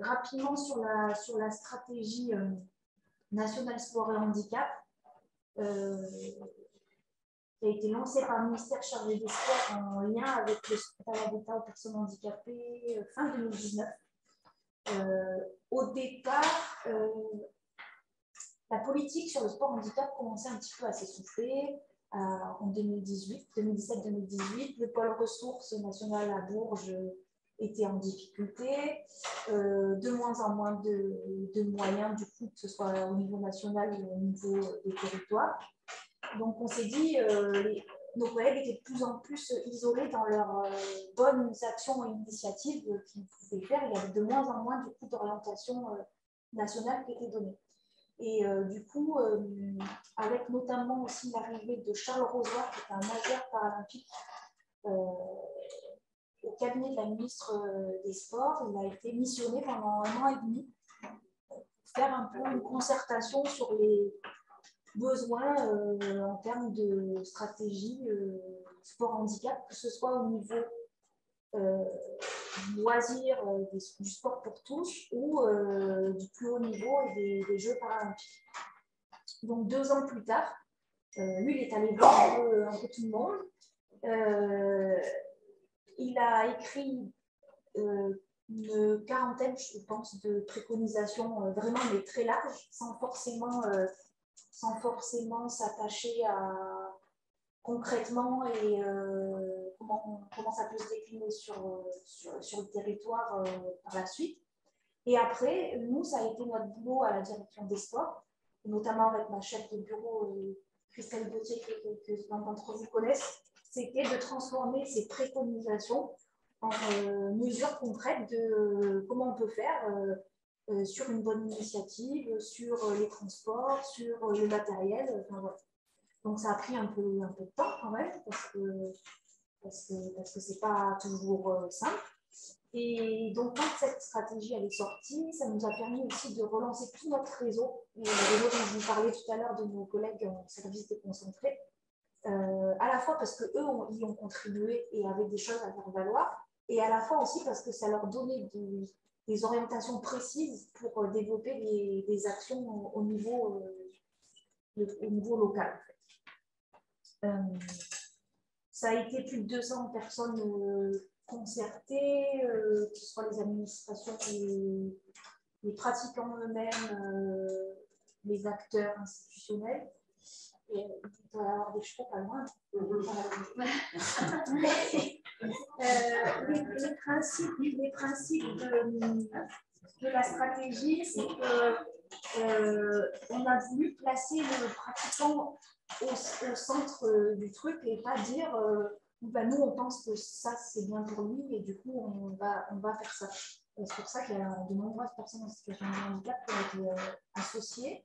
Rapidement sur la stratégie nationale sport et handicap, qui a été lancée par le ministère chargé des Sports en lien avec le secrétariat d'État aux personnes handicapées fin 2019. Au départ, la politique sur le sport handicap commençait un petit peu à s'essouffler en 2017-2018. Le pôle ressources national à Bourges était en difficulté, de moins en moins de moyens, du coup, que ce soit au niveau national ou au niveau des territoires. Donc, on s'est dit, nos collègues étaient de plus en plus isolés dans leurs bonnes actions et initiatives qu'ils pouvaient faire. Il y avait de moins en moins, du coup, d'orientation nationale qui était donnée. Et du coup, avec notamment aussi l'arrivée de Charles Rosoir, qui est un nageur paralympique, au cabinet de la ministre des Sports, il a été missionné pendant 1 an et demi pour faire un peu une concertation sur les besoins en termes de stratégie sport-handicap, que ce soit au niveau du loisir, du sport pour tous ou du plus haut niveau et des Jeux paralympiques. Donc 2 ans plus tard, lui, il est allé voir un peu tout le monde. Il a écrit une quarantaine, je pense, de préconisations vraiment, mais très larges, sans forcément s'attacher à concrètement et comment ça peut se décliner sur le territoire par la suite. Et après, nous, ça a été notre boulot à la direction des sports, notamment avec ma chef de bureau, Christelle Gauthier, que certains d'entre vous connaissent, c'était de transformer ces préconisations en mesures concrètes de comment on peut faire sur une bonne initiative, sur les transports, sur le matériel. Enfin, voilà. Donc ça a pris un peu de temps quand même, parce que c'est pas toujours simple. Et donc quand cette stratégie elle est sortie, ça nous a permis aussi de relancer tout notre réseau, le réseau dont je vous parlais tout à l'heure de nos collègues en service déconcentré, à la fois parce qu'eux y ont contribué et avaient des choses à faire valoir, et à la fois aussi parce que ça leur donnait des orientations précises pour développer des actions au niveau local. En fait. Ça a été plus de 200 personnes concertées, que ce soit les administrations, les pratiquants eux-mêmes, les acteurs institutionnels. Et il doit y avoir des chevaux pas loin. Les principes de la stratégie, c'est qu'on a voulu placer le pratiquant au centre du truc et pas dire nous on pense que ça c'est bien pour lui et du coup on va faire ça. C'est pour ça qu'il y a de nombreuses personnes en situation de handicap qui ont été associées.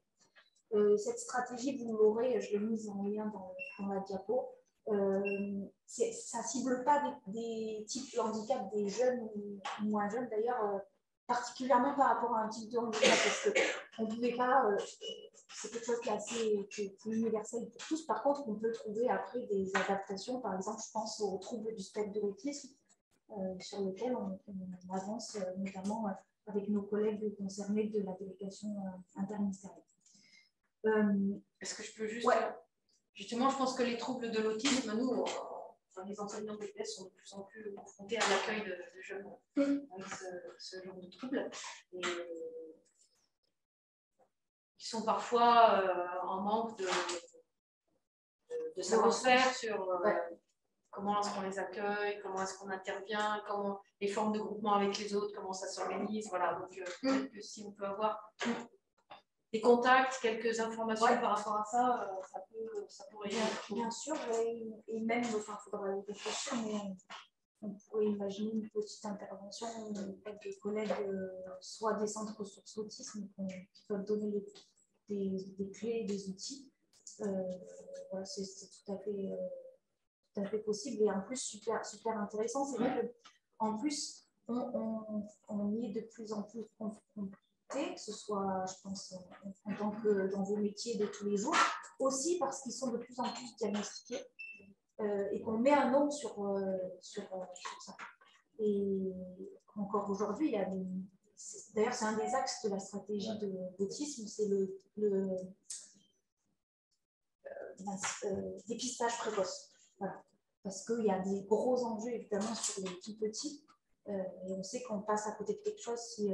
Cette stratégie, vous l'aurez, je l'ai mise en lien dans la diapo. Ça ne cible pas des types de handicap des jeunes ou moins jeunes d'ailleurs, particulièrement par rapport à un type de handicap parce qu'on ne pouvait pas, c'est quelque chose qui est assez universel pour tous. Par contre, on peut trouver après des adaptations, par exemple, je pense aux troubles du spectre de l'autisme, sur lesquels on avance notamment avec nos collègues concernés de la délégation interministérielle. Est-ce que je peux juste... Justement, je pense que les troubles de l'autisme, nous, les enseignants de BTS sont de plus en plus confrontés à l'accueil de jeunes avec ce genre de troubles. Et qui sont parfois en manque de savoir-faire sur comment est-ce qu'on les accueille, comment est-ce qu'on intervient, comment les formes de groupement avec les autres, comment ça s'organise. Voilà, donc peut-être que si on peut avoir des contacts, quelques informations par rapport à ça, ça pourrait aider. Bien sûr, et même, il faudra y réfléchir, mais on pourrait imaginer une petite intervention avec des collègues, soit des centres ressources autisme qui peuvent donner des clés, des outils. Voilà, c'est tout à fait possible et en plus super intéressant. C'est vrai qu'en plus, on y est de plus en plus confronté, que ce soit, je pense, en tant que dans vos métiers de tous les jours, aussi parce qu'ils sont de plus en plus diagnostiqués et qu'on met un nom sur ça. Et encore aujourd'hui, il y a d'ailleurs, c'est un des axes de la stratégie d'autisme, c'est le dépistage précoce. Voilà. Parce qu'il y a des gros enjeux, évidemment, sur les tout petits. Et on sait qu'on passe à côté de quelque chose si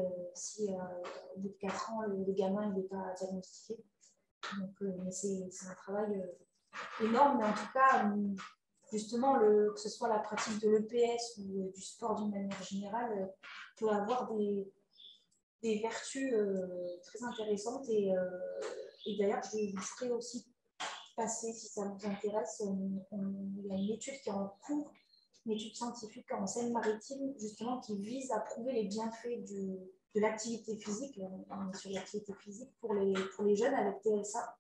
au bout de 4 ans, le gamin n'est pas diagnostiqué. Donc, mais c'est un travail énorme, mais en tout cas, justement, que ce soit la pratique de l'EPS ou du sport d'une manière générale, peut avoir des vertus très intéressantes. Et d'ailleurs, je vous ferai aussi passer, si ça vous intéresse, il y a une étude qui est en cours, une étude scientifique en Seine-Maritime, justement, qui vise à prouver les bienfaits de l'activité physique, on est sur l'activité physique pour les jeunes avec TSA.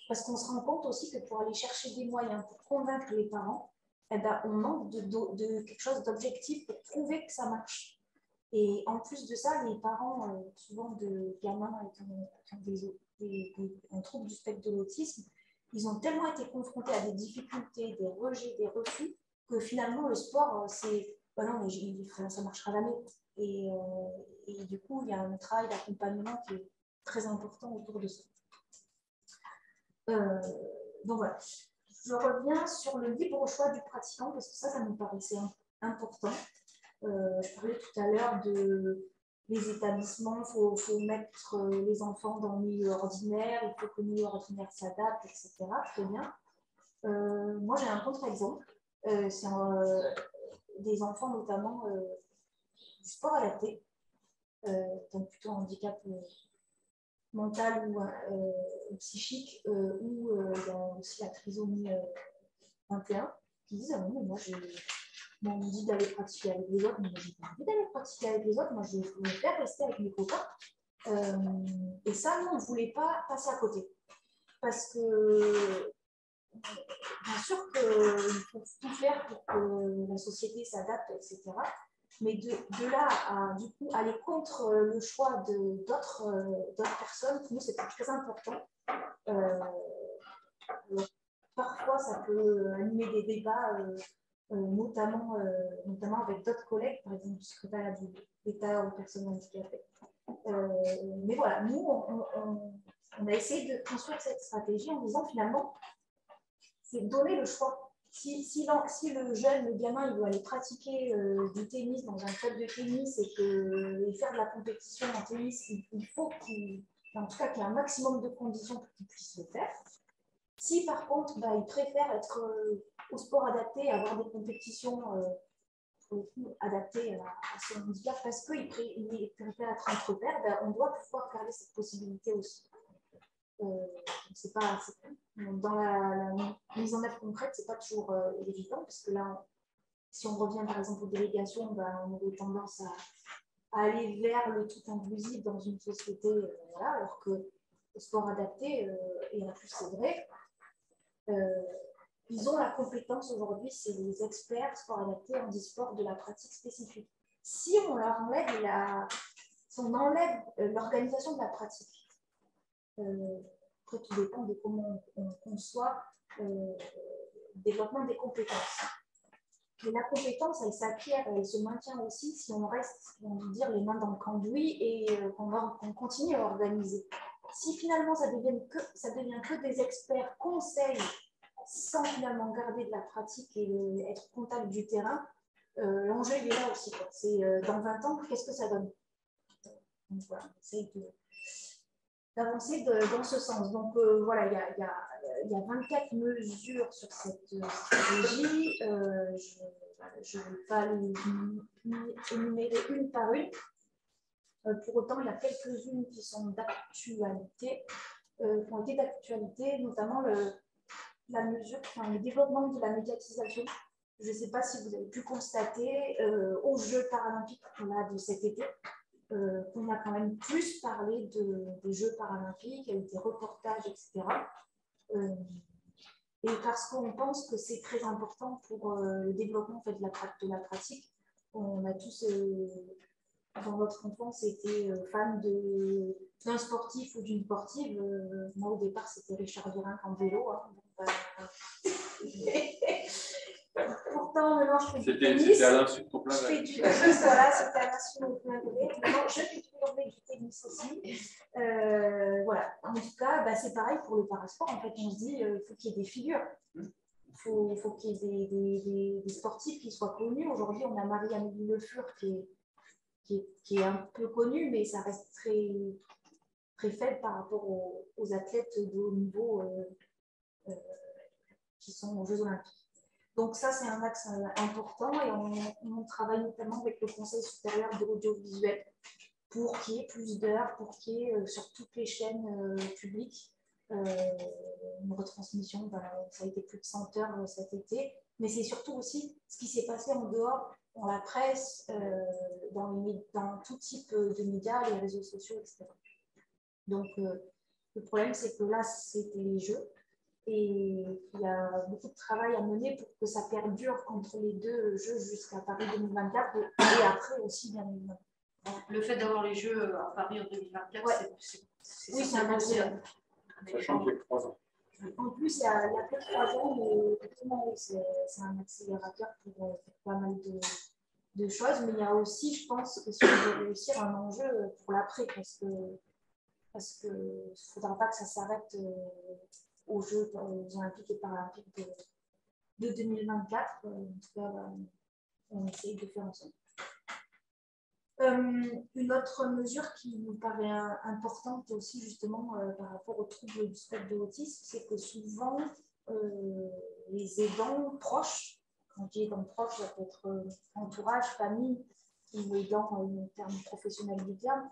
Parce qu'on se rend compte aussi que pour aller chercher des moyens pour convaincre les parents, eh ben, on manque de quelque chose d'objectif pour prouver que ça marche. Et en plus de ça, les parents, souvent de gamins qui ont un trouble du spectre de l'autisme, ils ont tellement été confrontés à des difficultés, des rejets, des refus, que finalement le sport, c'est bah non, mais ça ne marchera jamais. Et du coup, il y a un travail d'accompagnement qui est très important autour de ça. Donc voilà. Je reviens sur le libre choix du pratiquant, parce que ça nous paraissait important. Je parlais tout à l'heure des établissements, il faut mettre les enfants dans le milieu ordinaire, il faut que le milieu ordinaire s'adapte, etc. Très bien. Moi, j'ai un contre-exemple. C'est des enfants, notamment du sport adapté, donc plutôt handicap mental ou psychique, où il y a aussi la trisomie 21, qui disent ah non, moi on me dit d'aller pratiquer avec les autres, mais j'ai pas envie d'aller pratiquer avec les autres, moi je préfère rester avec mes copains. Et ça, nous, on ne voulait pas passer à côté. Parce que bien sûr qu'il faut tout faire pour que la société s'adapte, etc. Mais de là à du coup aller contre le choix d'autres personnes, pour nous c'était très important. Parfois ça peut animer des débats, notamment avec d'autres collègues, par exemple du secrétariat d'État aux personnes handicapées. Mais voilà, nous on a essayé de construire cette stratégie en disant finalement c'est donner le choix. Si le jeune, le gamin, il doit aller pratiquer du tennis dans un club de tennis et faire de la compétition en tennis, il faut en tout cas qu'il y ait un maximum de conditions pour qu'il puisse le faire. Si par contre, il préfère être au sport adapté, avoir des compétitions adaptées à son handicap parce qu'il préfère être entre pairs, on doit pouvoir garder cette possibilité aussi. C'est pas dans la mise en œuvre concrète, c'est pas toujours évident parce que là, si on revient par exemple aux délégations, on aurait tendance à aller vers le tout inclusif dans une société, voilà, alors que le sport adapté, et en plus c'est vrai, ils ont la compétence aujourd'hui, c'est les experts sport adapté en e-sport de la pratique spécifique. Si on leur enlève l'organisation de la pratique, après, tout dépend de comment on conçoit le développement des compétences. Mais la compétence, elle s'acquiert, elle se maintient aussi si on reste, on veut dire, les mains dans le cambouis et qu'on continue à organiser. Si finalement ça devient que des experts conseils sans finalement garder de la pratique et être au contact du terrain, l'enjeu il est là aussi. C'est dans 20 ans, qu'est-ce que ça donne? Donc voilà, on essaye d'avancer dans ce sens. Donc voilà, il y a 24 mesures sur cette stratégie. Je ne vais pas les énumérer une par une. Pour autant, il y a quelques-unes qui sont d'actualité, qui ont été d'actualité, notamment le développement de la médiatisation. Je ne sais pas si vous avez pu constater aux Jeux paralympiques de cet été, qu'on a quand même plus parlé des Jeux paralympiques, il y a eu des reportages, etc. Et parce qu'on pense que c'est très important pour le développement en fait, de la pratique. On a tous, dans notre enfance, été fans d'un sportif ou d'une sportive. Moi, au départ, c'était Richard Virenque en vélo. Hein. pourtant, maintenant, je fais du tennis. C'était à l'insu de ton plein gré. Je fais du tennis, voilà, c'était à l'insu de mon plein gré. Maintenant, je fais toujours du tennis aussi. Voilà. En tout cas, bah, c'est pareil pour le parasport. En fait, on se dit, il faut qu'il y ait des figures. Il faut qu'il y ait des sportifs qui soient connus. Aujourd'hui, on a Marie-Amélie Le Fur qui est un peu connue, mais ça reste très, très faible par rapport aux athlètes de haut niveau qui sont aux Jeux Olympiques. Donc ça, c'est un axe important et on travaille notamment avec le Conseil supérieur de l'audiovisuel pour qu'il y ait plus d'heures, pour qu'il y ait sur toutes les chaînes publiques une retransmission. Ça a été plus de 100 heures cet été, mais c'est surtout aussi ce qui s'est passé en dehors, dans la presse, dans tout type de médias, les réseaux sociaux, etc. Donc le problème, c'est que là, c'était les Jeux. Et il y a beaucoup de travail à mener pour que ça perdure entre les deux Jeux jusqu'à Paris 2024 et après aussi, bien évidemment. Le fait d'avoir les Jeux à Paris en 2024, ouais. C'est un accès. Ça change les 3 ans. En plus, il y a que 3 ans, mais effectivement, c'est un accélérateur pour pas mal de choses. Mais il y a aussi, je pense, que si on veut réussir, un enjeu pour l'après, parce que ne faudra pas que ça s'arrête aux Jeux Olympiques et Paralympiques de 2024. En tout cas, on essaye de faire ensemble. Une autre mesure qui nous paraît importante aussi justement par rapport aux troubles du spectre de l'autisme, c'est que souvent les aidants proches, quand je dis aidants proches, ça peut être entourage, famille, ou aidant en termes professionnels du terme,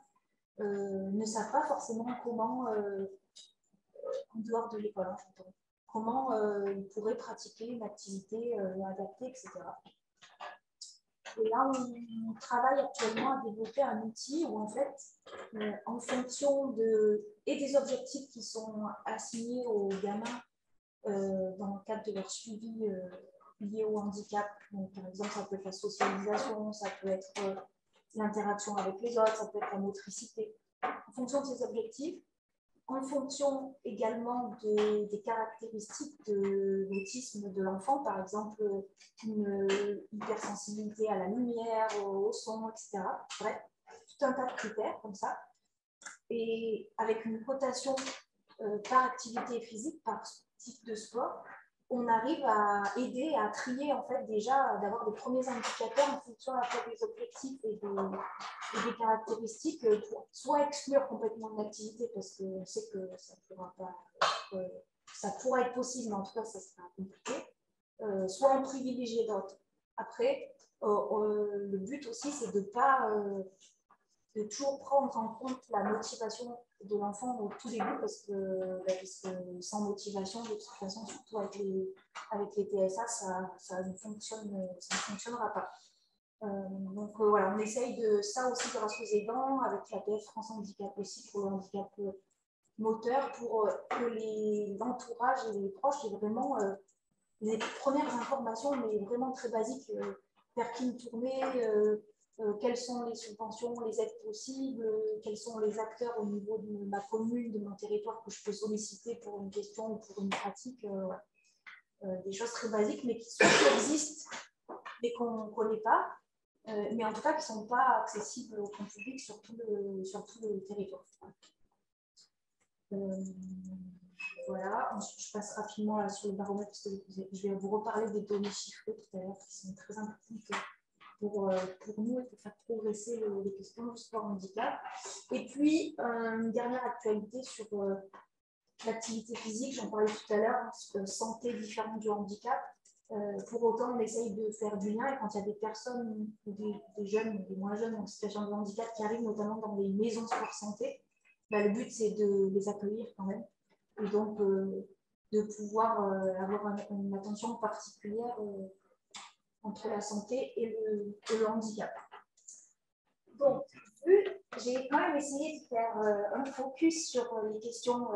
ne savent pas forcément comment, en dehors de l'école, comment ils pourraient pratiquer une activité adaptée, etc. Et là, on travaille actuellement à développer un outil où, en fait, en fonction des objectifs qui sont assignés aux gamins dans le cadre de leur suivi lié au handicap, donc, par exemple, ça peut être la socialisation, ça peut être l'interaction avec les autres, ça peut être la motricité. En fonction de ces objectifs, en fonction également des caractéristiques de l'autisme de l'enfant, par exemple une hypersensibilité à la lumière, au son, etc. Bref, tout un tas de critères comme ça. Et avec une cotation par activité physique, par type de sport, on arrive à aider, à trier en fait déjà, d'avoir les premiers indicateurs en fonction à la fois des objectifs et des caractéristiques pour soit exclure complètement une activité parce qu'on sait que ça pourra pas ça pourrait être possible, mais en tout cas ça sera compliqué, soit en privilégier d'autres. Après, le but aussi c'est de pas de toujours prendre en compte la motivation de l'enfant au tout début parce que sans motivation, de toute façon, surtout avec les TSA, ça ne fonctionnera pas. Donc voilà, on essaye de ça aussi grâce aux aidants, avec l'APF France Handicap aussi pour le handicap moteur, pour que l'entourage et les proches aient vraiment les premières informations, mais vraiment très basiques, vers qui me tourner, quelles sont les subventions, les aides possibles, quels sont les acteurs au niveau de ma commune, de mon territoire que je peux solliciter pour une question ou pour une pratique. Des choses très basiques, mais qui existent, mais qu'on ne connaît pas, mais en tout cas qui ne sont pas accessibles au grand public sur tout le territoire. Voilà, ensuite je passe rapidement là, sur le baromètre parce que je vais vous reparler des données chiffrées tout à l'heure qui sont très importantes pour nous et pour faire progresser les questions du sport handicap. Et puis, une dernière actualité sur l'activité physique, j'en parlais tout à l'heure, santé différente du handicap. Pour autant, on essaye de faire du lien et quand il y a des personnes, des jeunes, des moins jeunes en situation de handicap qui arrivent notamment dans les maisons sport santé, bah, le but c'est de les accueillir quand même et donc de pouvoir avoir une attention particulière entre la santé et le handicap. Donc, j'ai quand même essayé de faire un focus sur les questions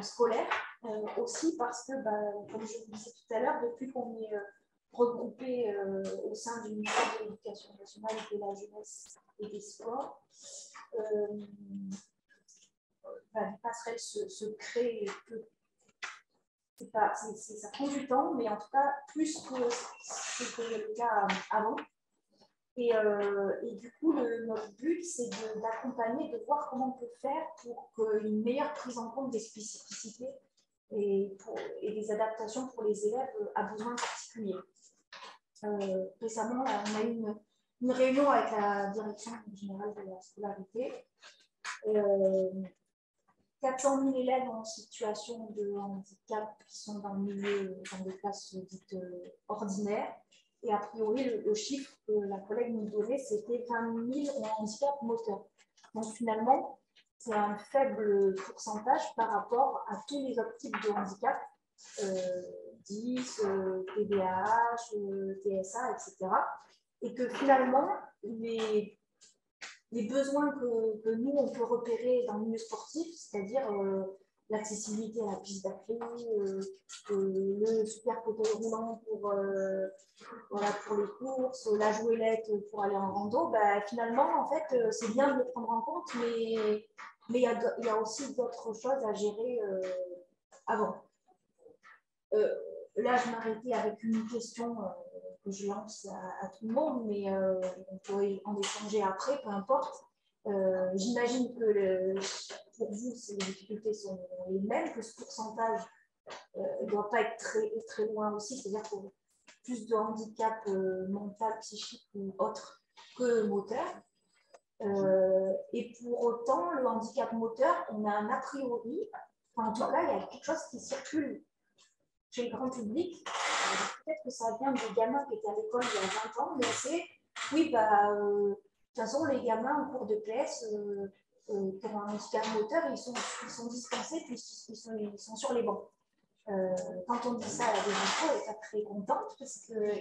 scolaires, aussi parce que, comme je vous disais tout à l'heure, depuis qu'on est regroupé au sein du ministère de l'Éducation nationale, de la jeunesse et des sports, des passerelles se créent ça prend du temps, mais en tout cas, plus que c'était le cas avant. Et du coup, notre but, c'est d'accompagner, de voir comment on peut faire pour une meilleure prise en compte des spécificités et des adaptations pour les élèves à besoins particuliers. Récemment, on a eu une réunion avec la direction générale de la scolarité. 400 000 élèves en situation de handicap qui sont dans le milieu, dans des classes dites ordinaires. Et a priori, le chiffre que la collègue nous donnait, c'était 20 000 en handicap moteur. Donc finalement, c'est un faible pourcentage par rapport à tous les autres types de handicap, 10, TDAH, TSA, etc. Et que finalement, les besoins que nous, on peut repérer dans le milieu sportif, c'est-à-dire l'accessibilité à la piste d'athlétisme, le super fauteuil roulant pour les courses, la jouelette pour aller en rando, bah, finalement, en fait, c'est bien de le prendre en compte, mais il y a aussi d'autres choses à gérer avant. Là, je m'arrêtais avec une question que je lance à tout le monde, mais on peut en échanger après, peu importe. J'imagine que pour vous, les difficultés sont les mêmes, que ce pourcentage ne doit pas être très, très loin aussi, c'est-à-dire pour plus de handicap mental, psychique ou autre que moteur. Et pour autant, le handicap moteur, on a un a priori, enfin, en tout cas, il y a quelque chose qui circule chez le grand public. Peut-être que ça vient des gamins qui étaient à l'école il y a 20 ans, mais c'est, oui, de toute façon, les gamins en cours de PS qui ont un handicap moteur, ils sont dispensés, puis ils sont sur les bancs. Quand on dit ça à la DGCO, elle n'est pas très contente,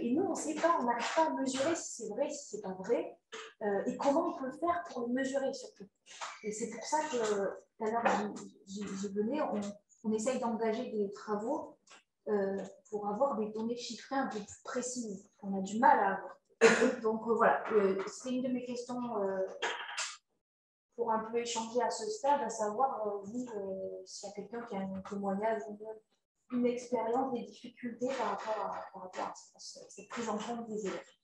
et nous, on ne sait pas, on n'arrive pas à mesurer si c'est vrai, si ce n'est pas vrai, et comment on peut le faire pour le mesurer surtout. Et c'est pour ça que tout à l'heure, j'y venais, on essaye d'engager des travaux pour avoir des données chiffrées un peu plus précises, qu'on a du mal à avoir. Donc voilà, c'est une de mes questions pour un peu échanger à ce stade, à savoir, vous, s'il y a quelqu'un qui a un témoignage ou une expérience des difficultés par rapport à cette prise en compte des élèves.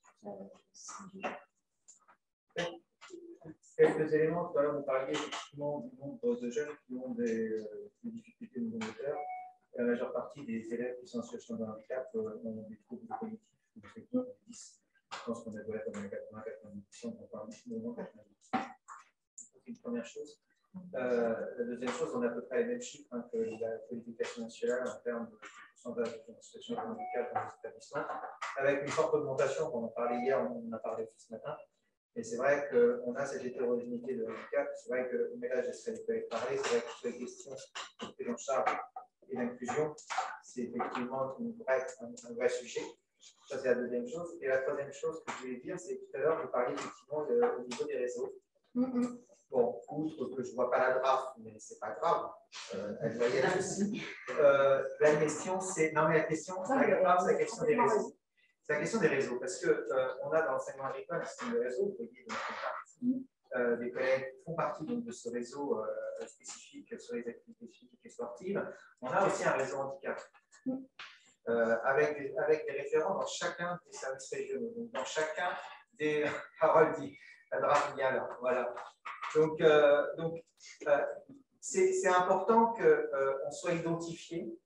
Quelques éléments, tout à l'heure, vous parliez effectivement du nombre de jeunes qui ont des difficultés moteur. La majeure partie des élèves qui sont en situation de handicap ont des troubles cognitifs ou affectifs 10. Je pense qu'on doit être dans les 80-90%, on parle de 90%. C'est une première chose. La deuxième chose, on a à peu près les mêmes chiffres que la qualification nationale en termes de pourcentage de situation de handicap dans les établissements, avec une forte augmentation, on en parlait hier, on en a parlé aussi ce matin. Et c'est vrai qu'on a cette hétérogénéité de handicap. C'est vrai que, mais là, j'essaierai de parler, c'est vrai que sur les questions de prise en charge et d'inclusion, c'est effectivement un vrai sujet. Ça, c'est la deuxième chose. Et la troisième chose que je voulais dire, c'est que tout à l'heure, vous parliez effectivement au niveau des réseaux. Bon, outre que je ne vois pas la draft, mais ce n'est pas grave, elle doit y être aussi. La question, c'est. Non, mais la question, c'est la question des réseaux. C'est la question des réseaux, parce qu'on a dans l'enseignement agricole un système de réseau, vous voyez, des collègues qui font partie de ce réseau spécifique sur les activités physiques et sportives. On a aussi un réseau handicap, avec des référents dans chacun des services régionaux, donc dans chacun des. Harold dit, la draft vient là, voilà. Donc c'est important qu'on soit identifié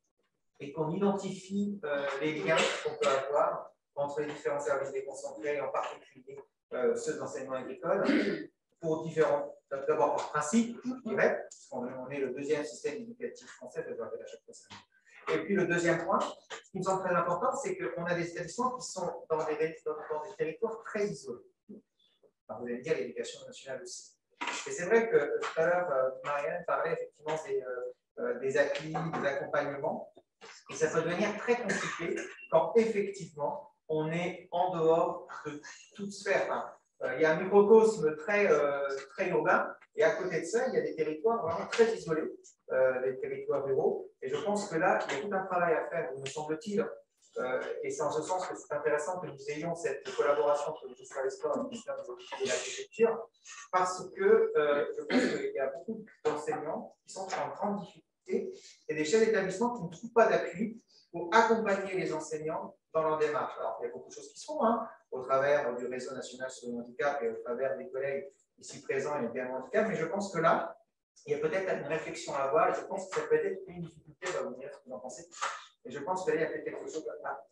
et qu'on identifie les liens qu'on peut avoir entre les différents services déconcentrés, en particulier ceux d'enseignement agricole, pour différents. D'abord, par principe, je dirais, parce qu'on est le deuxième système éducatif français, je dois rappeler à chaque fois ça. Et puis le deuxième point, ce qui me semble très important, c'est qu'on a des établissements qui sont dans des territoires très isolés. Alors, vous allez me dire l'éducation nationale aussi. Et c'est vrai que tout à l'heure, Marianne parlait effectivement des applis, des accompagnements, et ça peut devenir très compliqué quand effectivement on est en dehors de toute sphère. Enfin, il y a un microcosme très urbain, et à côté de ça, il y a des territoires vraiment très isolés, des territoires ruraux, et je pense que là, il y a tout un travail à faire, me semble-t-il. Et c'est en ce sens que c'est intéressant que nous ayons cette collaboration entre le ministère des Sports et le ministère de l'Agriculture, parce que je pense qu'il y a beaucoup d'enseignants qui sont en grande difficulté difficultés, et des chefs d'établissement qui ne trouvent pas d'appui pour accompagner les enseignants dans leur démarche. Alors, il y a beaucoup de choses qui se font, hein, au travers du réseau national sur le handicap et au travers des collègues ici présents et bien handicap, mais je pense que là, il y a peut-être une réflexion à avoir, et je pense que ça peut être une difficulté, on va vous dire ce que vous en pensez, et je pense qu'il y a peut-être quelque chose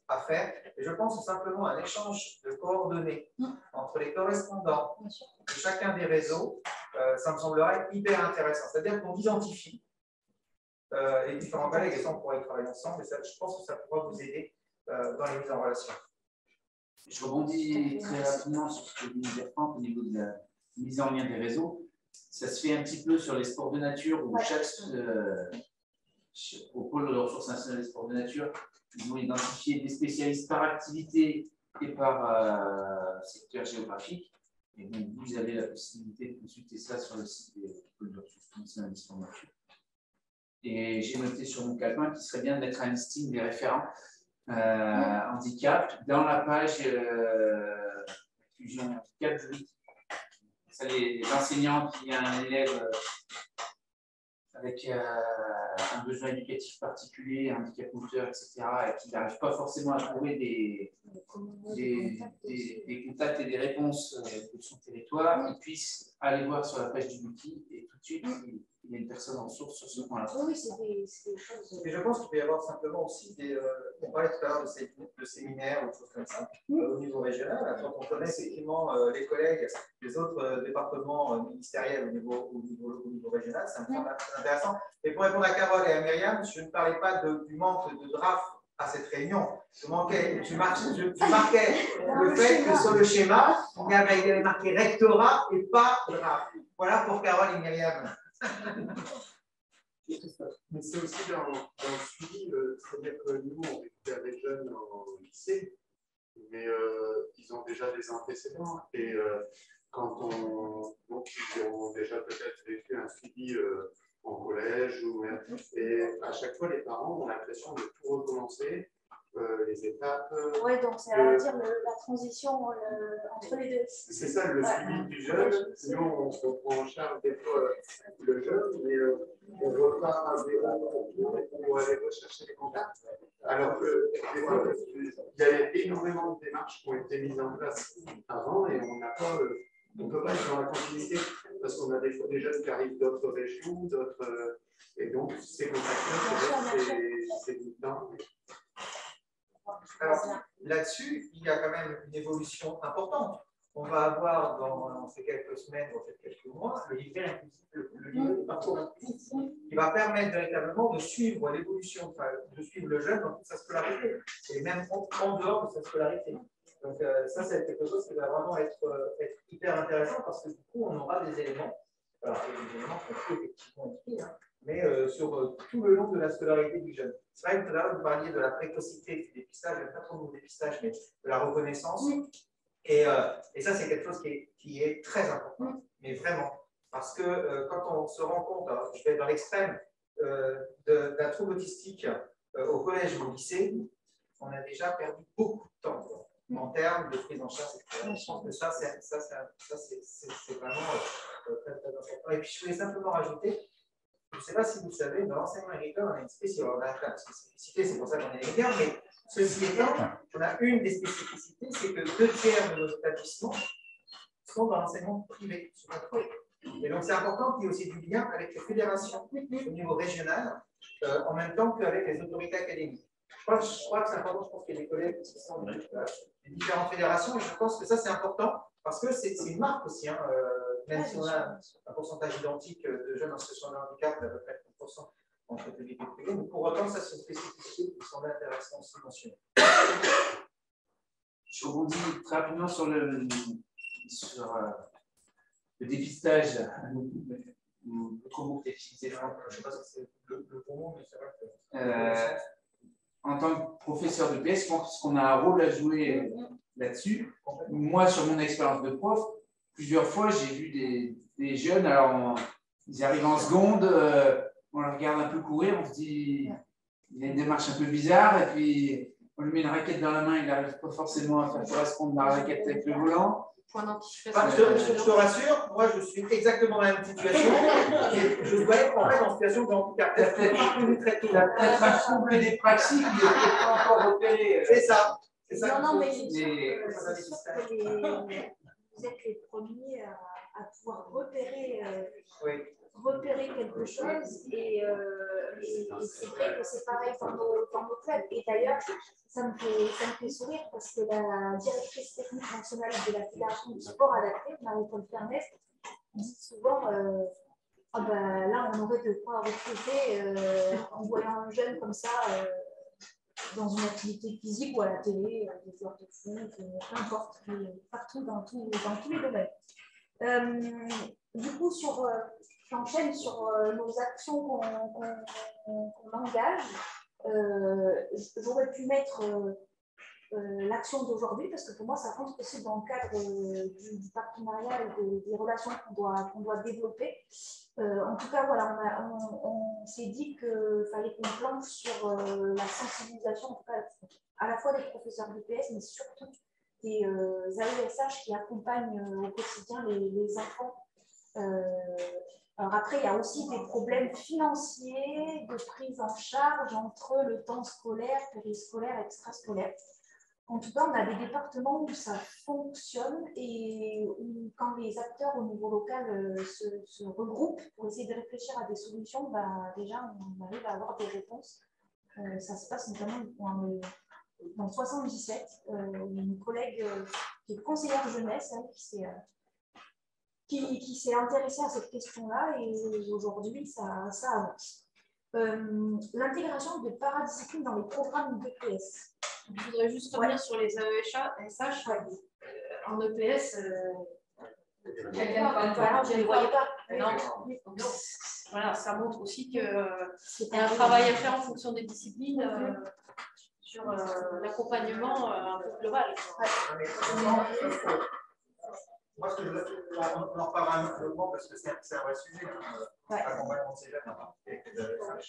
à faire, et je pense simplement à un échange de coordonnées entre les correspondants de chacun des réseaux, ça me semblerait hyper intéressant, c'est-à-dire qu'on identifie les différents collègues, et ça on pourrait travailler ensemble, et ça, je pense que ça pourra vous aider dans les mises en relation. Je rebondis très rapidement sur ce que dit Franck au niveau de la mise en lien des réseaux. Ça se fait un petit peu sur les sports de nature où au pôle de ressources nationales des sports de nature, ils ont identifié des spécialistes par activité et par secteur géographique. Et donc, vous avez la possibilité de consulter ça sur le site des pôles de ressources nationales des sports de nature. Et j'ai noté sur mon calepin qu'il serait bien de mettre un listing des référents handicap dans la page inclusion handicap juridique. Ça, les enseignants qui ont un élève avec un besoin éducatif particulier, un handicap moteur, etc., et qui n'arrive pas forcément à trouver des contacts et des réponses de son territoire, ils puissent aller voir sur la page du wiki et tout de suite, il y a une personne en ressource sur ce point-là. Oui, c'est des choses. Et je pense qu'il peut y avoir simplement aussi des. On parlait tout à l'heure de séminaires ou de choses comme ça, au niveau régional. Quand on connaît effectivement les collègues des autres départements ministériels au niveau régional, c'est un point intéressant. Et pour répondre à Carole et à Myriam, je ne parlais pas du manque de draft à cette réunion. Je marquais le fait que sur le schéma, il y avait marqué rectorat et pas draft. Voilà pour Carole et Myriam. Mais c'est aussi dans le suivi, c'est-à-dire que nous, on récupère des jeunes en lycée, mais ils ont déjà des antécédents. Et donc, ils ont déjà peut-être vécu un suivi en collège, et à chaque fois, les parents ont l'impression de tout recommencer. Les étapes. Oui, donc c'est à dire la transition entre les deux. C'est ça, le suivi du jeune. Nous, on prend en charge des fois le jeune, mais on repart à zéro pour aller rechercher les contacts. Alors que il y a énormément de démarches qui ont été mises en place avant et on n'a pas. On ne peut pas être dans la continuité parce qu'on a des fois des jeunes qui arrivent d'autres régions, d'autres. Et donc, ces contacts-là, c'est du temps. Alors, là-dessus, il y a quand même une évolution importante. On va avoir dans ces quelques semaines, dans ces quelques mois, le livret inclusif, le livret de parcours inclusif, qui va permettre véritablement de suivre l'évolution, de suivre le jeune dans toute sa scolarité, et même en dehors de sa scolarité. Donc, ça, c'est quelque chose qui va vraiment être hyper intéressant parce que du coup, on aura des éléments, alors des éléments qu'on peut effectivement indiquer, hein, mais sur tout le long de la scolarité du jeune. C'est vrai que tout à l'heure, vous parliez de la précocité du dépistage, je n'aime pas trop le mot dépistage, mais de la reconnaissance. Et ça, c'est quelque chose qui est très important, mais vraiment. Parce que quand on se rend compte, alors, je vais dans l'extrême, d'un trouble autistique au collège ou au lycée, on a déjà perdu beaucoup de temps en termes de prise en charge. Je pense que ça, c'est vraiment très, très important. Et puis, je voulais simplement rajouter, je ne sais pas si vous le savez, dans l'enseignement agricole, on a une spécificité, c'est pour ça qu'on est les gars, mais ceci étant, on a une des spécificités, c'est que 2/3 de nos établissements sont dans l'enseignement privé. Et donc, c'est important qu'il y ait aussi du lien avec les fédérations au niveau régional, en même temps qu'avec les autorités académiques. Je crois que c'est important, je pense qu'il y a des collègues qui sont des différentes fédérations, et je pense que ça, c'est important, parce que c'est une marque aussi, hein, même si on a un pourcentage identique de jeunes en situation de handicap, d'à peu près 30% entre public et privé, mais pour autant, ça, c'est une spécificité qui semble intéressante aussi mentionner. Je rebondis très rapidement sur le dépistage. L'autre mot que tu as utilisé, Franck, je ne sais pas si c'est le bon mot, mais c'est vrai que. En tant que professeur de PS, je pense qu'on a un rôle à jouer là-dessus. Moi, sur mon expérience de prof, plusieurs fois, j'ai vu des jeunes, alors ils arrivent en seconde, on les regarde un peu courir, on se dit, il a une démarche un peu bizarre, et puis on lui met une raquette dans la main, il n'arrive pas forcément à faire correspondre la raquette avec le volant. point d'anticipation. Je te rassure, moi je suis exactement dans la même situation. Et je dois être en fait en situation de handicap. Il a peut-être un trouble des pratiques, il n'est peut-être pas encore repéré. C'est ça. Non, mais c'est sûr que vous êtes les premiers à pouvoir repérer. Repérer quelque chose et c'est vrai que c'est pareil dans nos clubs. Et d'ailleurs, ça me fait sourire parce que la directrice technique nationale de la Fédération du sport adapté, Marie-Paul Fernès, dit souvent ah ben, là, on aurait de quoi recruter en voyant un jeune comme ça dans une activité physique ou à la télé, des joueurs de foot, peu importe, partout dans tous les domaines. Du coup, j'enchaîne sur nos actions qu'on engage. J'aurais pu mettre l'action d'aujourd'hui parce que pour moi, ça rentre aussi dans le cadre du partenariat et des relations qu'on doit développer. En tout cas, voilà, on s'est dit qu'il fallait qu'on planche sur la sensibilisation, en tout cas, à la fois des professeurs d'EPS, mais surtout des AESH qui accompagnent au quotidien les enfants. Alors après, il y a aussi des problèmes financiers de prise en charge entre le temps scolaire, périscolaire, extrascolaire. En tout cas, on a des départements où ça fonctionne et où, quand les acteurs au niveau local se regroupent pour essayer de réfléchir à des solutions, déjà, on arrive à avoir des réponses. Ça se passe notamment dans 77. Une collègue qui est conseillère jeunesse qui s'est intéressée à cette question-là et aujourd'hui, ça avance. L'intégration de paradisciplines dans les programmes d'EPS. Je voudrais juste revenir sur les AESH. En EPS, je ne les voyais pas. Voilà, ça montre aussi qu'il y a un travail à faire en fonction des disciplines sur l'accompagnement un peu global. Moi, on en reparlera un autre moment parce que c'est un vrai sujet. Accompagnement de ces jeunes, avec les AESH,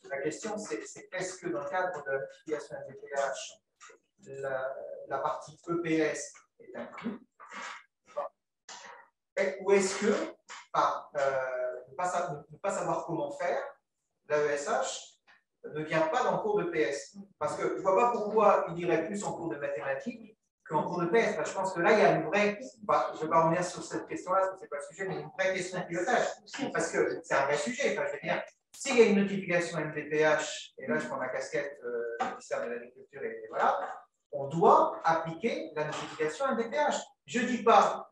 la question, c'est est-ce que dans le cadre de la notification MDPH, la partie EPS est inclue ou est-ce que, ne pas savoir comment faire, l'AESH ne vient pas dans le cours de PS. Parce que je ne vois pas pourquoi il irait plus en cours de mathématiques qu'en cours de PS. Parce que je pense que là, il y a une vraie. Je ne vais pas revenir sur cette question-là, parce que ce n'est pas le sujet, mais une vraie question de pilotage. Parce que c'est un vrai sujet. Enfin, je veux dire, s'il y a une notification MDPH, et là, je prends ma casquette ministère de l'Agriculture, et voilà, on doit appliquer la notification MDPH. Je ne dis pas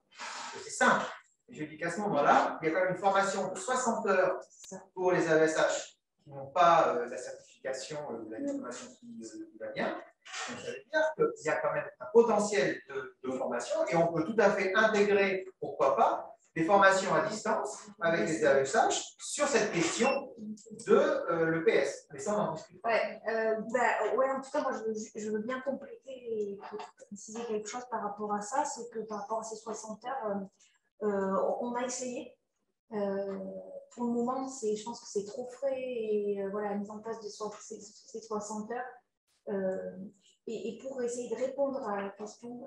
que c'est simple. Je dis qu'à ce moment-là, il y a quand même une formation de 60 heures pour les AESH qui n'ont pas la certification ou la diplomation qui va bien. Donc, ça veut dire qu'il y a quand même un potentiel de formation et on peut tout à fait intégrer, pourquoi pas, des formations à distance avec les AESH sur cette question de l'EPS. Mais ça, on en discute. Ouais, en tout cas, moi, je veux bien compléter et préciser quelque chose par rapport à ça. C'est que par rapport à ces 60 heures, on a essayé. Pour le moment, je pense que c'est trop frais et la mise en place de ces 60 heures. Et pour essayer de répondre à la question,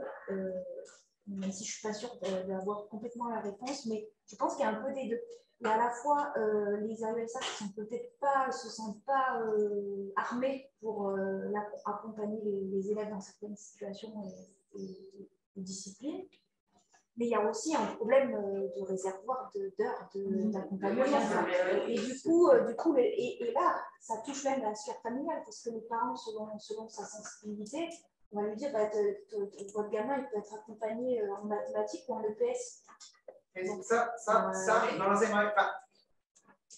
même si je ne suis pas sûre d'avoir complètement la réponse, mais je pense qu'il y a un peu des deux. Il y a à la fois les AESH qui se sentent pas armés pour accompagner les élèves dans certaines situations et disciplines. Mais il y a aussi un problème de réservoir d'heures d'accompagnement. Et du coup et là, ça touche même la sphère familiale, parce que les parents, selon sa sensibilité, on va lui dire votre gamin il peut être accompagné en mathématiques ou en EPS. Et donc ça dans l'enseignement,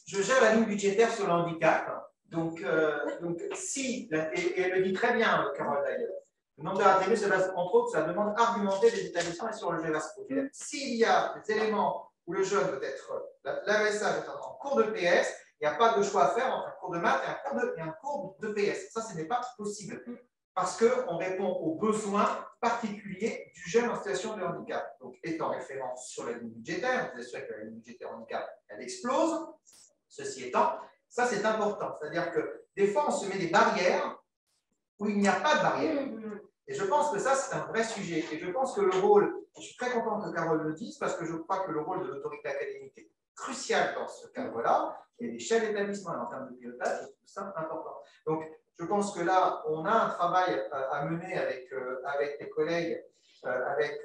je gère la ligne budgétaire sur le handicap. Donc si, et elle le dit très bien, Carole d'ailleurs, le nombre d'heures attribuées se base entre autres sur la demande argumentée des établissements et sur le GEVASCO. S'il y a des éléments où le jeune peut être, l'AESH est en cours de PS, il n'y a pas de choix à faire entre un cours de maths et un cours de PS. Ça, ce n'est pas possible. Parce qu'on répond aux besoins particuliers du jeune en situation de handicap. Donc, étant référent sur la ligne budgétaire, vous assurez que la ligne budgétaire handicap, elle explose. Ceci étant, ça c'est important. C'est-à-dire que des fois, on se met des barrières où il n'y a pas de barrière. Et je pense que ça, c'est un vrai sujet. Et je pense que le rôle, je suis très content que Carole le dise, parce que je crois que le rôle de l'autorité académique est crucial dans ce cadre-là, et les chefs d'établissement en termes de pilotage, je trouve ça important. Donc, je pense que là, on a un travail à mener avec les collègues, avec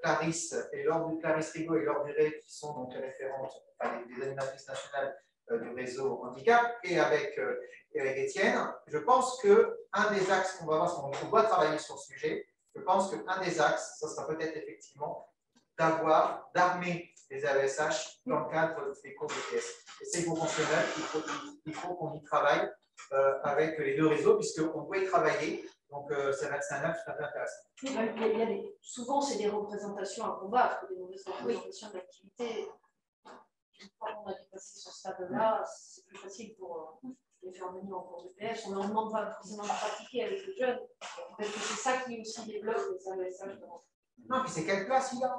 Clarisse Rigaud et Laure Duret, qui sont donc les référentes, enfin, les animatrices nationales du réseau handicap, et avec Étienne. Je pense qu'un des axes qu'on va voir, on doit travailler sur le sujet, je pense qu'un des axes, ça sera peut-être effectivement d'armer les AESH dans le cadre des cours de PS. Et c'est conventionnel, il faut qu'on y travaille avec les deux réseaux, puisqu'on peut y travailler. Donc, ça va être un axe tout à fait intéressant. Souvent, c'est des représentations à combattre, des mauvaises représentations d'activité. Une fois qu'on a dépassé sur ce stade-là, c'est plus facile pour les faire venir en cours de PS. On ne leur demande pas forcément de pratiquer avec les jeunes. Peut-être que c'est ça qui aussi développe les AESH. Non, puis c'est quelle place il a?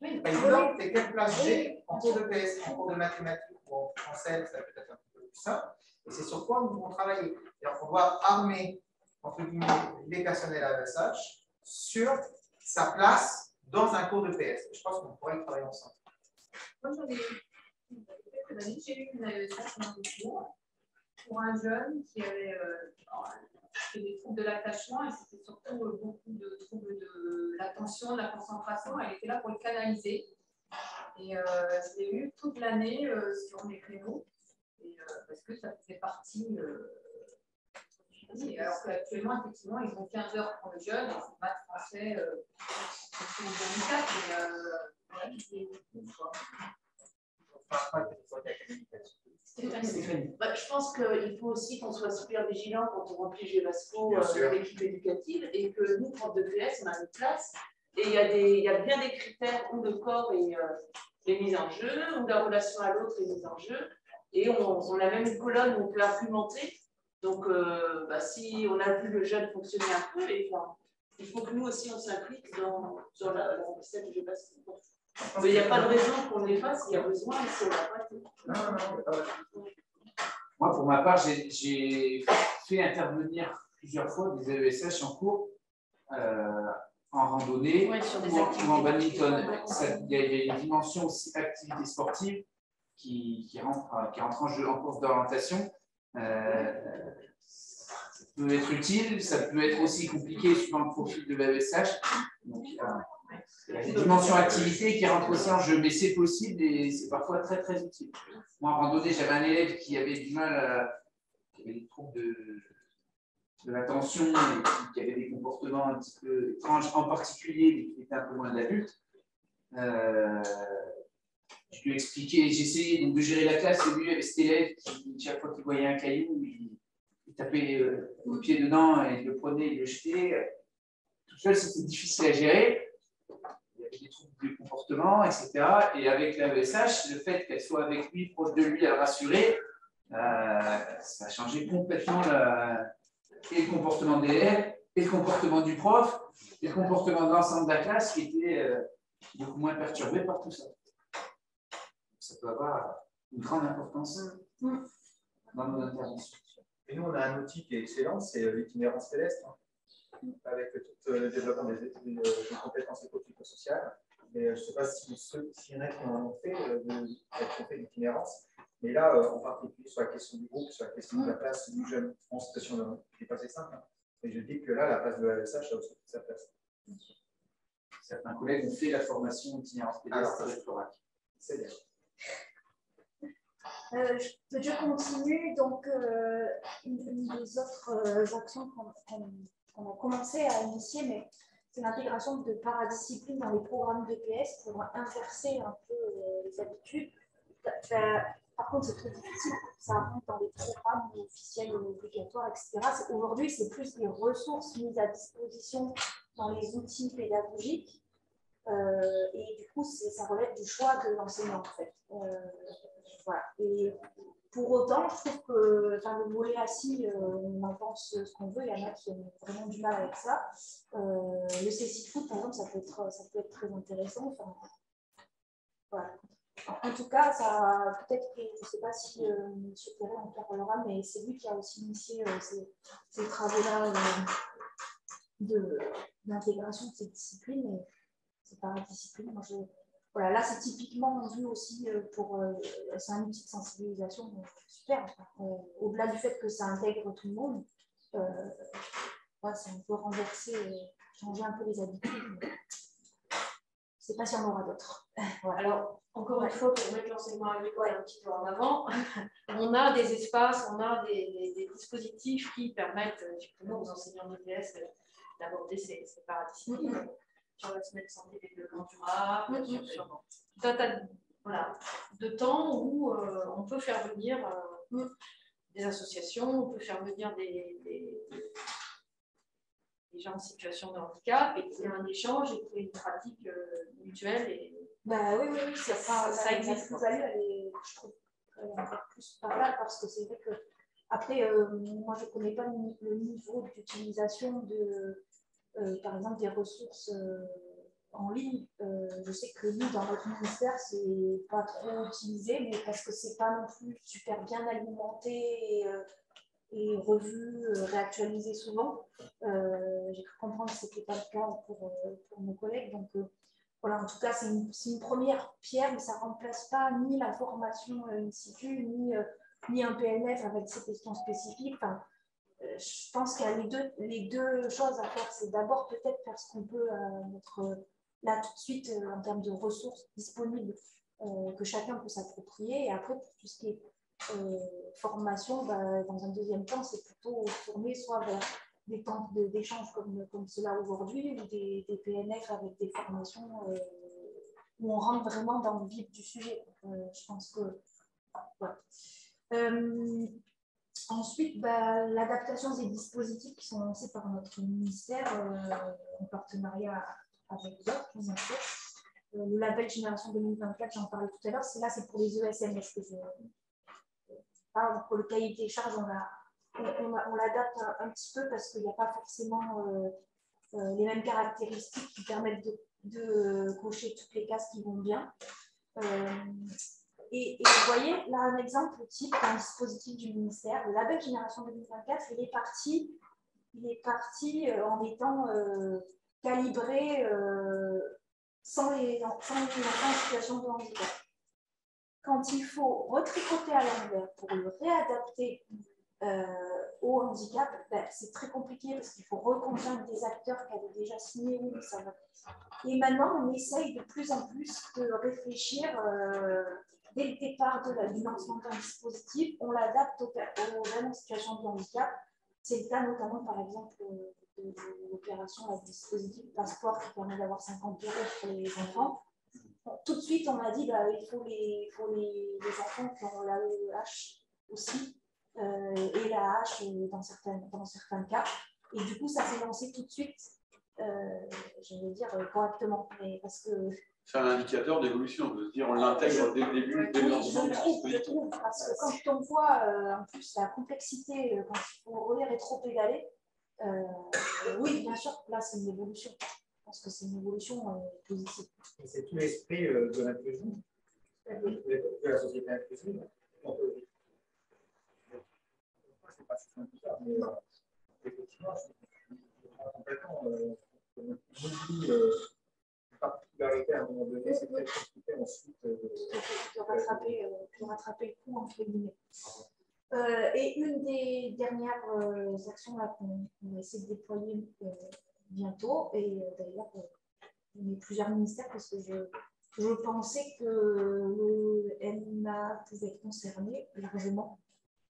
Oui, c'est quelle place j'ai en cours de PS, en cours de mathématiques ou en français, ça peut être un peu plus simple. Et c'est sur quoi nous devons travailler. On doit armer, entre guillemets, les personnels AESH sur sa place dans un cours de PS. Je pense qu'on pourrait y travailler ensemble. Moi, j'en ai quelques années, j'ai eu une AESH dans le cours pour un jeune qui avait fait des troubles de l'attachement et c'était surtout beaucoup de troubles de l'attention, de la concentration. Elle était là pour le canaliser. Et je l'ai eu toute l'année sur mes créneaux parce que ça faisait partie. Alors qu'actuellement, effectivement, ils ont 15 heures pour le jeune, c'est maths, français, c'est handicap, je pense qu'il faut aussi qu'on soit super vigilant quand on remplit GEVASCO l'équipe éducative et que nous, profs de PS, on a une classe et il y a bien des critères ou de corps et les mises en jeu, ou de la relation à l'autre et mises en jeu. Et on a même une colonne où on peut argumenter. Donc, si on a vu le jeune fonctionner un peu, il faut que nous aussi on s'implique sur la recette du GEVASCO. Mais il n'y a pas de raison qu'on les fasse, il y a besoin, et si on n'a pas. Moi, pour ma part, j'ai fait intervenir plusieurs fois des AESH en cours en randonnée ou en badminton. Il y a une dimension aussi activité sportive qui rentre en jeu en course d'orientation. Ça peut être utile, ça peut être aussi compliqué suivant le profil de l'AESH. Donc, il y a une dimension activité qui rentre aussi en jeu, mais c'est possible et c'est parfois très très utile. Moi, en randonnée, j'avais un élève qui avait du mal, qui avait des troubles de l'attention et qui avait des comportements un petit peu étranges, en particulier, mais qui était un peu moins d'adulte. Je lui ai expliqué, j'ai essayé donc de gérer la classe, et lui, avec cet élève qui, chaque fois qu'il voyait un caillou, il tapait le pied dedans, et il le prenait, il le jetait. Tout seul, c'était difficile à gérer. Il y avait des troubles de comportement, etc. Et avec l'AESH, le fait qu'elle soit avec lui, proche de lui, à le rassurer, ça a changé complètement et le comportement de l'élève, et le comportement du prof, et le comportement de l'ensemble de la classe qui était beaucoup moins perturbé par tout ça. Ça peut avoir une grande importance dans nos interventions. Et nous, on a un outil qui est excellent, c'est l'itinérance pédestre, avec tout le développement des compétences éco-psychosociales. Mais je ne sais pas si y en a qui en ont fait l'itinérance. Mais là, en particulier sur la question du groupe, sur la question de la place du jeune en situation de handicap, c'est pas assez simple. Et je dis que là, la place de l'AESH a aussi sa place. Certains collègues ont fait la formation itinérance pédestre avec Florac. C'est bien. Je continue. Donc, une des autres actions qu'on a commencé à initier, mais c'est l'intégration de paradisciplines dans les programmes d'EPS pour inverser un peu les habitudes. Par contre, c'est très difficile, ça rentre dans les programmes officiels et obligatoires, etc. Aujourd'hui, c'est plus les ressources mises à disposition dans les outils pédagogiques. Et du coup, ça relève du choix de l'enseignant, en fait. Voilà. Et pour autant, je trouve que le volet assis, on en pense ce qu'on veut. Il y en a qui ont vraiment du mal avec ça. Le CC Foot, par exemple, ça peut être très intéressant. Enfin, voilà. En tout cas, peut-être que je ne sais pas si M. Perret en parlera, mais c'est lui qui a aussi initié ces travaux-là d'intégration de ces disciplines. Et c'est pas discipline. Voilà, là, c'est typiquement vu aussi pour. C'est un outil de sensibilisation super. Au-delà du fait que ça intègre tout le monde, c'est un peu renverser, changer un peu les habitudes. Je ne sais pas si on aura d'autres. Voilà. Alors, encore une fois, pour mettre l'enseignement agricole un petit peu en avant, on a des espaces, on a des dispositifs qui permettent effectivement aux enseignants d'EPS d'aborder ces paradisciplines. Sur la semaine santé et développement durable, sur tout un tas de temps où on peut faire venir des associations, on peut faire venir des gens en situation de handicap et qu'il y a un échange et qu'il y a une pratique mutuelle. Et oui, ça existe. La plus-value, elle est, je trouve, encore plus par là parce que c'est vrai que, après, moi, je ne connais pas le niveau d'utilisation de. Par exemple, des ressources en ligne. Je sais que nous, dans notre ministère, c'est pas trop utilisé, mais parce que c'est pas non plus super bien alimenté et revu, réactualisé souvent. J'ai cru comprendre que c'était pas le cas pour nos collègues. Donc, voilà, en tout cas, c'est une première pierre, mais ça ne remplace pas ni la formation in situ, ni un PNF avec ses questions spécifiques. Enfin, je pense qu'il y a les deux choses à faire. C'est d'abord peut-être faire ce qu'on peut là tout de suite en termes de ressources disponibles que chacun peut s'approprier. Et après, pour tout ce qui est formation, dans un deuxième temps, c'est plutôt tourner soit vers des temps d'échange comme cela aujourd'hui ou des PNF avec des formations où on rentre vraiment dans le vif du sujet. Je pense que... Ouais. Ensuite, l'adaptation des dispositifs qui sont lancés par notre ministère en partenariat avec d'autres, bien sûr. Le label Génération 2024, j'en parlais tout à l'heure, c'est pour les ESMS. Pour le cahier des charges, on l'adapte un petit peu parce qu'il n'y a pas forcément les mêmes caractéristiques qui permettent de cocher toutes les cases qui vont bien. Et vous voyez, là, un exemple type d'un dispositif du ministère, le label Génération 2024, il est parti en étant calibré sans les enfants en situation de handicap. Quand il faut retricoter à l'envers pour le réadapter au handicap, c'est très compliqué parce qu'il faut reconvaincre des acteurs qui avaient déjà signé. Oui, ça va. Et maintenant, on essaye de plus en plus de réfléchir dès le départ du lancement d'un dispositif, on l'adapte aux gens en situation de handicap. C'est le cas notamment, par exemple, de l'opération, le dispositif passeport qui permet d'avoir 50 € pour les enfants. Tout de suite, on a dit il faut les enfants qui ont l'AEH aussi, et l'AH dans certains cas. Et du coup, ça s'est lancé tout de suite, je vais dire correctement, mais parce que. C'est un indicateur d'évolution, de se dire on l'intègre dès le début, dès le lancement du dispositif. Je trouve, parce que quand on voit en plus la complexité, quand il faut relire et trop pédaler, oui, bien sûr, là c'est une évolution. Je pense que c'est une évolution positive. Et c'est tout l'esprit de l'inclusion, de la société inclusive. C'est pas si simple que ça, mais effectivement, je complètement particularité à un moment donné, c'est peut-être compliqué ensuite de rattraper le coup, entre guillemets. Et une des dernières actions qu'on va essayer de déployer bientôt, et d'ailleurs, on est plusieurs ministères parce que je pensais que le MA pouvait être concerné largement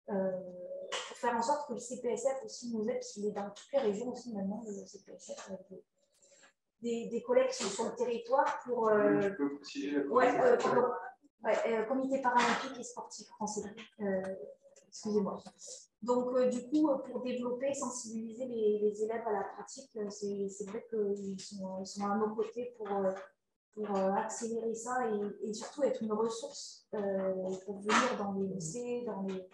pour faire en sorte que le CPSF aussi nous aide, parce qu'il est dans toutes les régions aussi maintenant, le CPSF, avec des collègues qui sont sur le territoire pour. Tu peux préciser la comité paralympique et sportif français. Excusez-moi. Donc, du coup, pour développer, sensibiliser les élèves à la pratique, c'est vrai qu'ils sont à nos côtés pour accélérer ça et surtout être une ressource pour venir dans les lycées, dans les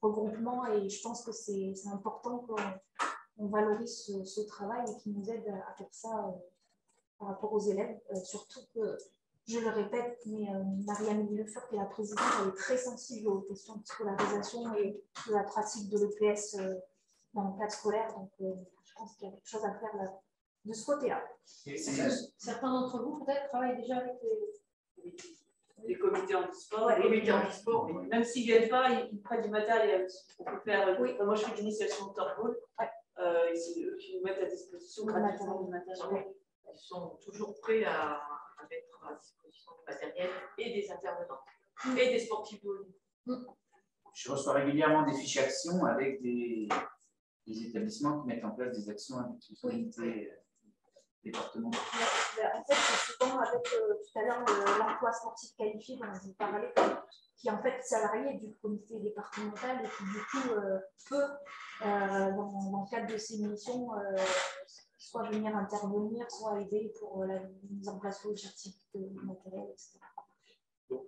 regroupements. Et je pense que c'est important qu'on valorise ce travail et qu'ils nous aident à faire ça par rapport aux élèves. Surtout que, je le répète, mais Marianne Villefort, qui est la présidente, elle est très sensible aux questions de scolarisation et de la pratique de l'EPS dans le cadre scolaire. Donc, je pense qu'il y a quelque chose à faire là, de ce côté-là. Certains d'entre vous, peut-être, travaillent déjà avec les comités handisport. Ouais, les comités handisport. Même s'ils ne viennent pas, ils prennent du matériel. On peut faire, oui. Moi, je fais de l'initiation de torpole. Ouais. C'est eux qui nous mettent à disposition gratuitement du matériel. Ils sont toujours prêts à mettre à disposition du matériel et des intervenants et des sportifs de haut niveau. Je reçois régulièrement des fiches actions avec des établissements qui mettent en place des actions avec les comités départementaux. En fait, c'est souvent avec tout à l'heure l'emploi sportif qualifié dont vous parlez, qui est en fait salarié du comité départemental et qui du coup peut, dans le cadre de ses missions, soit venir intervenir, soit aider pour la mise en place logistique de matériel, etc. Donc,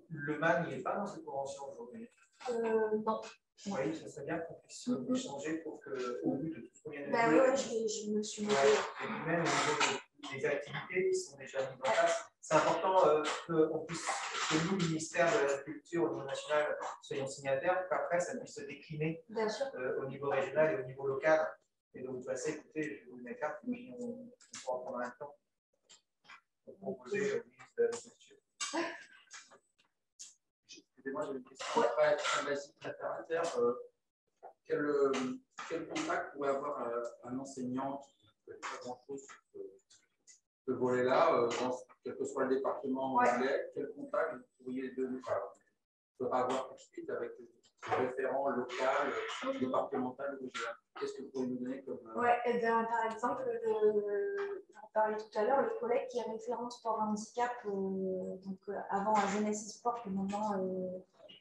le MAN, il n'est pas dans cette convention aujourd'hui. Non. Oui, ça serait bien qu'on puisse changer pour qu'au vu de tout ce qu'on vient de dire. Oui, je me suis notée. Et même au niveau des activités qui sont déjà mises en place, c'est important que nous, le ministère de l'Agriculture au niveau national, soyons signataires, qu'après ça puisse se décliner au niveau régional et au niveau local. Et donc, vous passez, écoutez, je vais vous mettre la carte, puis on pourra prendre un temps pour proposer au ministre de l'Agriculture. Excusez-moi, j'ai une question très basique, très terre à terre. Quel contact pourrait avoir un enseignant qui ne fait pas grand-chose sur ce volet-là, quel que soit le département anglais, quel contact vous pourriez donner, avoir tout de suite avec le référent local, départemental ou régional? Qu'est-ce que vous pourriez nous donner comme… Par exemple, j'en parlais tout à l'heure, le collègue qui est référent sport handicap, avant à Jeunesse et Sport, puis maintenant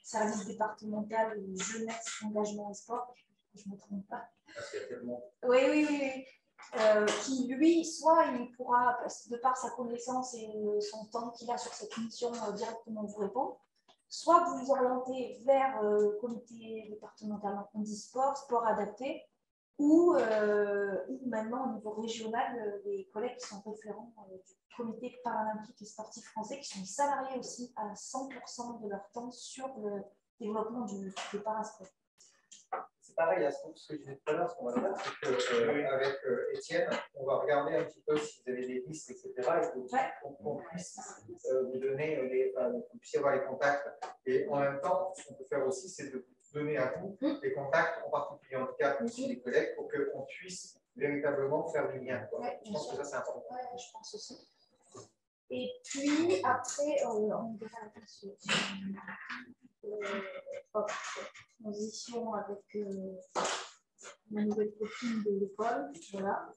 service départemental Jeunesse, Engagement et Sport, je ne me trompe pas. Parce qu'il y a tellement… Oui. Qui, lui, soit il pourra, de par sa connaissance et son temps qu'il a sur cette mission, directement vous répondre, soit vous vous orientez vers le comité départemental handisport, sport adapté, ou maintenant au niveau régional, les collègues qui sont référents du comité paralympique et sportif français, qui sont salariés aussi à 100% de leur temps sur le développement du parasport. C'est pareil, ce que je disais tout à l'heure, ce qu'on va faire, c'est qu'avec Étienne, on va regarder un petit peu si vous avez des listes, etc. et qu'on puisse vous donner, qu'on puisse avoir les contacts. Et en même temps, ce qu'on peut faire aussi, c'est de vous donner à vous les contacts, en particulier handicap, mais aussi les collègues, pour qu'on puisse véritablement faire du lien. Je pense que ça, c'est important. Oui, je pense aussi. Et puis, après, on verra la transition avec ma nouvelle copine de l'école. Voilà.